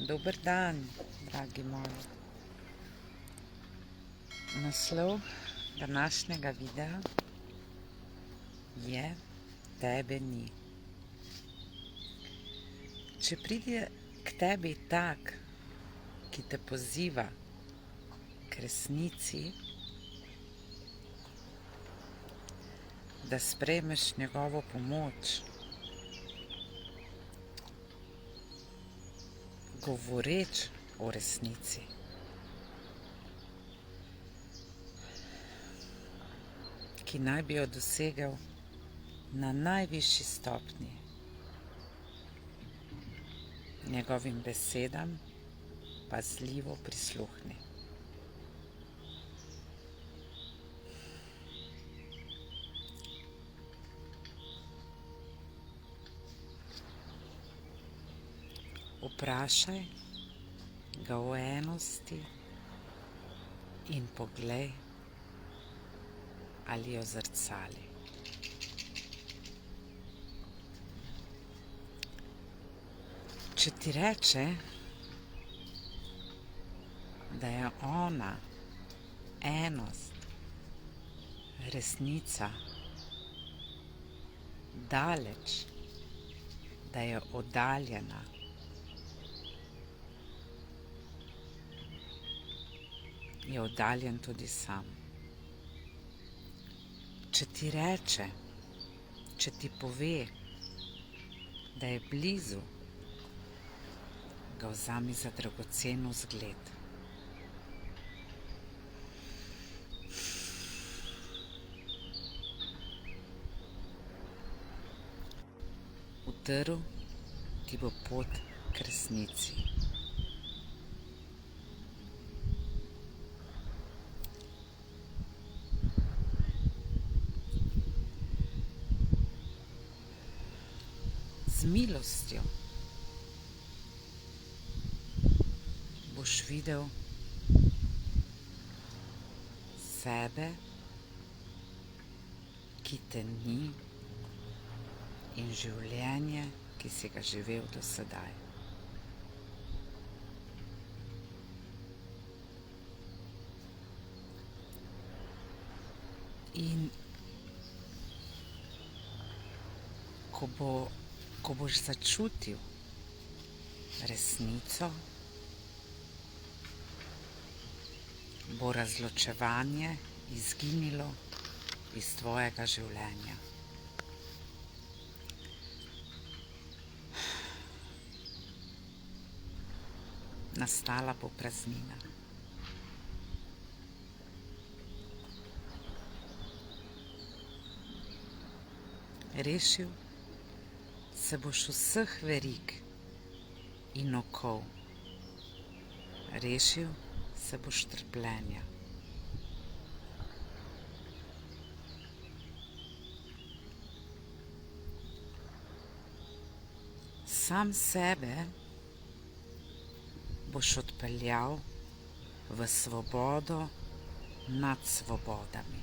Dober dan, dragi moji. Naslov današnjega videa je Tebe ni. Če pride k tebi tak, ki te poziva k resnici, da sprejmeš njegovo pomoč, govoreč o resnici, ki naj bi jo dosegel na najvišji stopnji, njegovim besedam pazljivo prisluhni. Vprašaj ga o enosti in poglej, ali jo zrcali. Če ti reče, da je ona, enost, resnica, daleč, da je oddaljena, je oddaljen tudi sam. Če ti reče, če ti pove, da je blizu, ga vzami za dragocen vzgled. Utrl ti bo pot k resnici. Z milostjo boš videl sebe, ki te ni, in življenje, ki si ga živel do sedaj. In ko boš začutil resnico, bo razločevanje izginilo iz tvojega življenja. Nastala bo praznina. Rešil se boš vseh verig in okov. Rešil se boš trpljenja. Sam sebe boš odpeljal v svobodo nad svobodami.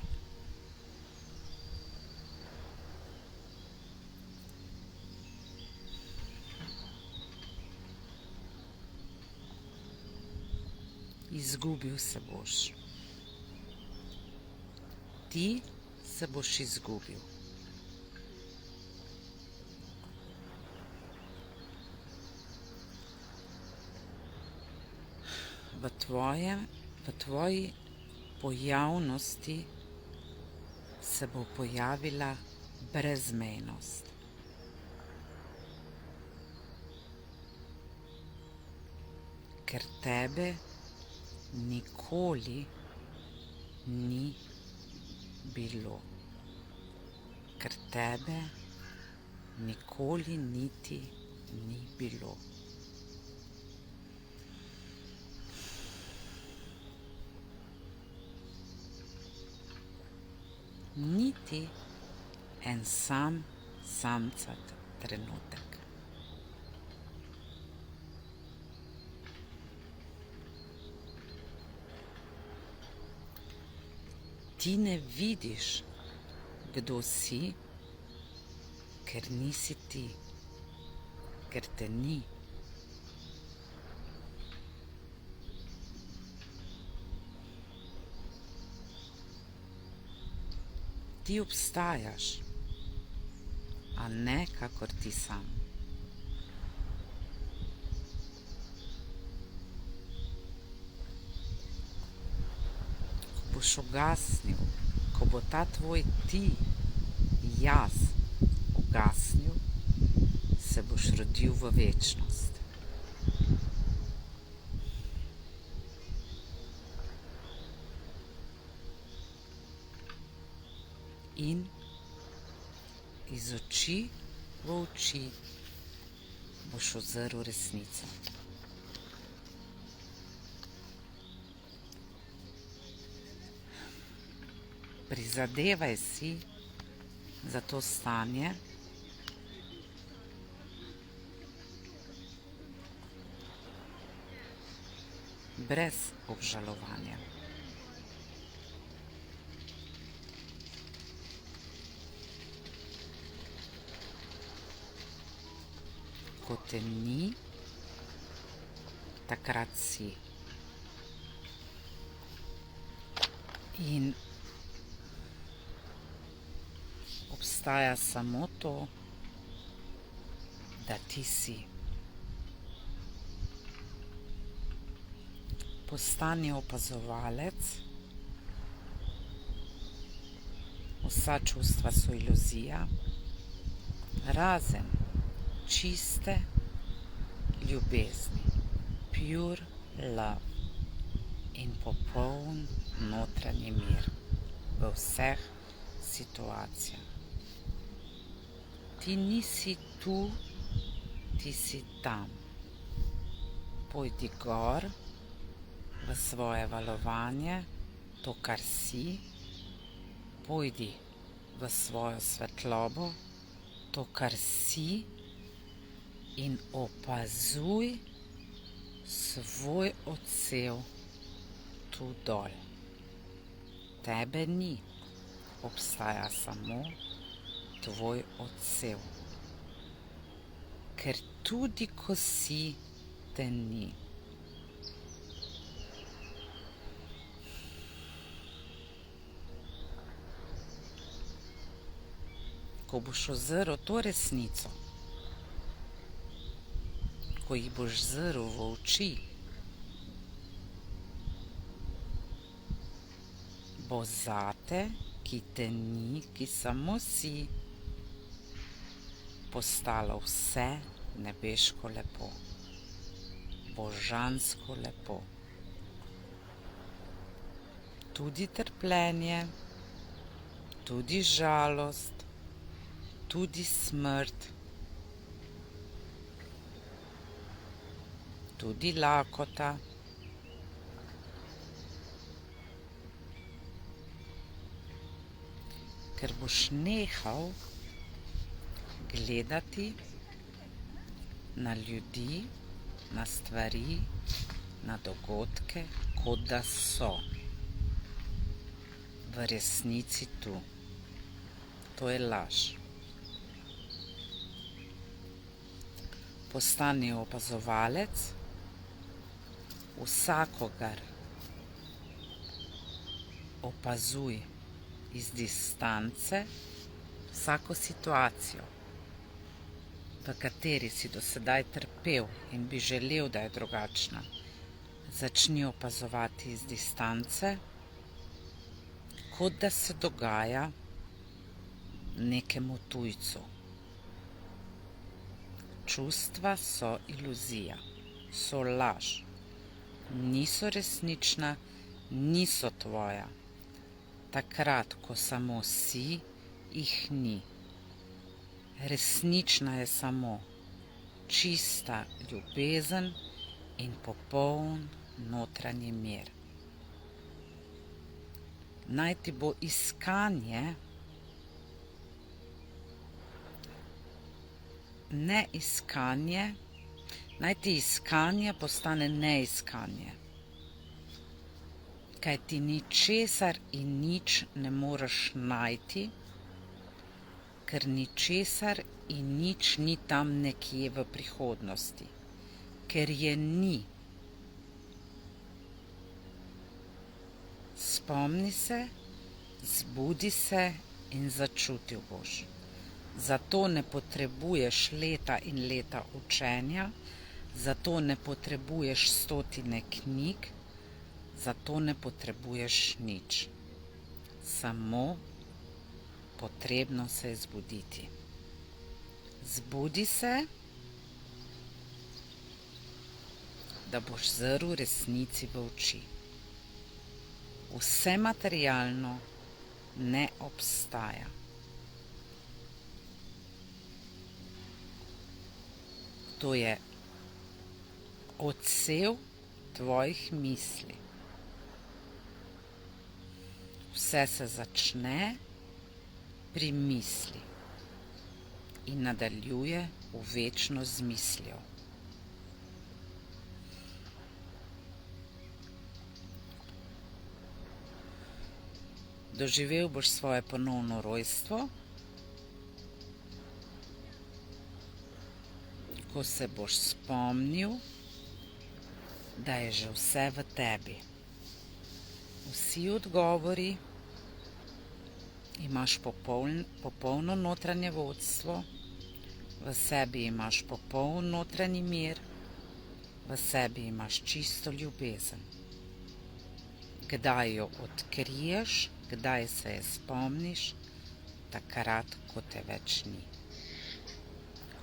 Izgubil se boš. Ti se boš izgubil. V tvoji pojavnosti se bo pojavila brezmejnost. Ker tebe nikoli ni bilo. Ker tebe nikoli niti ni bilo. Niti en samcat trenutek. Ti ne vidiš, kdo si, ker nisi ti, ker te ni. ti obstajaš, a ne kakor ti sam. Ko boš ugasnil, ko bo ta tvoj ti, jaz, ugasnil, se boš rodil v večnost. In iz oči v oči boš ozrl resnico. Prizadevaj si za to stanje, brez obžalovanja. Ko te ni, takrat si. In obstaja samo to, da ti si. Postani opazovalec. Vsa čustva so iluzija, razen čiste ljubezni, pure love in popoln notranji mir v vseh situacijah. Ti nisi tu, ti si tam. Pojdi gor v svoje valovanje, to, kar si. Pojdi v svojo svetlobo, to, kar si, in opazuj svoj odsev tu dol. Tebe ni, obstaja samo tvoj odsev. Ker tudi ko si, te ni. Ko boš ozrl to resnico, ko jih boš zrl v oči, bo zate, ki te ni, ki samo si, postalo vse nebeško lepo, božansko lepo. Tudi trpljenje, tudi žalost, tudi smrt, tudi lakota, ker boš nehal gledati na ljudi, na stvari, na dogodke, kot da so v resnici tu. To je laž. Postani opazovalec vsakogar. Opazuj iz distance vsako situacijo, v kateri si do sedaj trpel in bi želel, da je drugačna. Začni opazovati iz distance, kot da se dogaja nekemu tujcu. Čustva so iluzija, so laž, niso resnična, niso tvoja. Takrat, ko samo si, jih ni. Resnična je samo čista ljubezen in popoln notranji mir. Naj ti bo iskanje, ne iskanje, naj ti iskanje postane neiskanje. Kaj ti ničesar in nič ne moreš najti, ker ničesar in nič ni tam nekje v prihodnosti, ker je ni. Spomni se, zbudi se in začutil boš. Zato ne potrebuješ leta in leta učenja, zato ne potrebuješ stotine knjig, zato ne potrebuješ nič. Samo potrebno se je zbuditi. Zbudi se, da boš zrl resnici v oči. Vse materialno ne obstaja. To je odsev tvojih misli. Vse se začne pri misli in nadaljuje v večno z mislijo. Doživel boš svoje ponovno rojstvo, ko se boš spomnil, da je že vse v tebi. Vsi odgovori, imaš popolno notranje vodstvo, v sebi imaš popoln notranji mir, v sebi imaš čisto ljubezen. Kdaj jo odkriješ, kdaj se je spomniš, takrat, ko te več ni,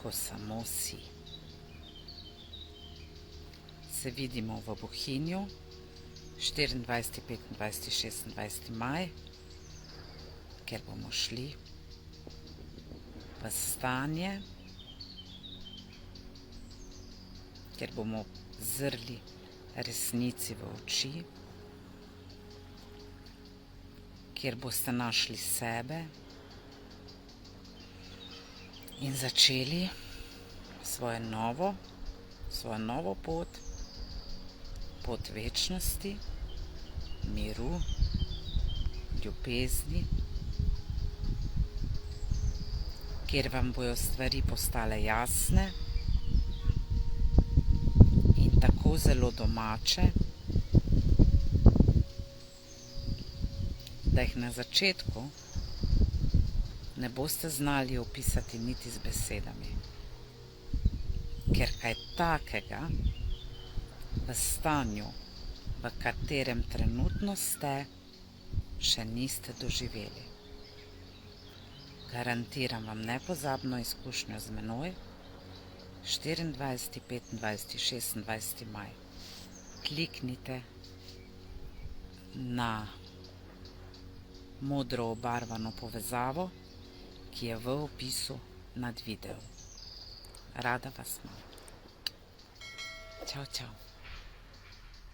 ko samo si. Se vidimo v Bohinju 24., 25., 26. maj, kjer bomo šli v stanje, kjer bomo zrli resnici v oči, kjer boste našli sebe in začeli svojo novo pot, pot večnosti, miru, ljubezni, kjer vam bojo stvari postale jasne in tako zelo domače, da jih na začetku ne boste znali opisati niti z besedami. Ker kaj takega v stanju, v katerem trenutno ste, še niste doživeli. Garantiram vam nepozabno izkušnjo z menoj 24., 25., 26. maj. Kliknite na modro obarvano povezavo, ki je v opisu nad videom. Rada vas imam. Čau, čau.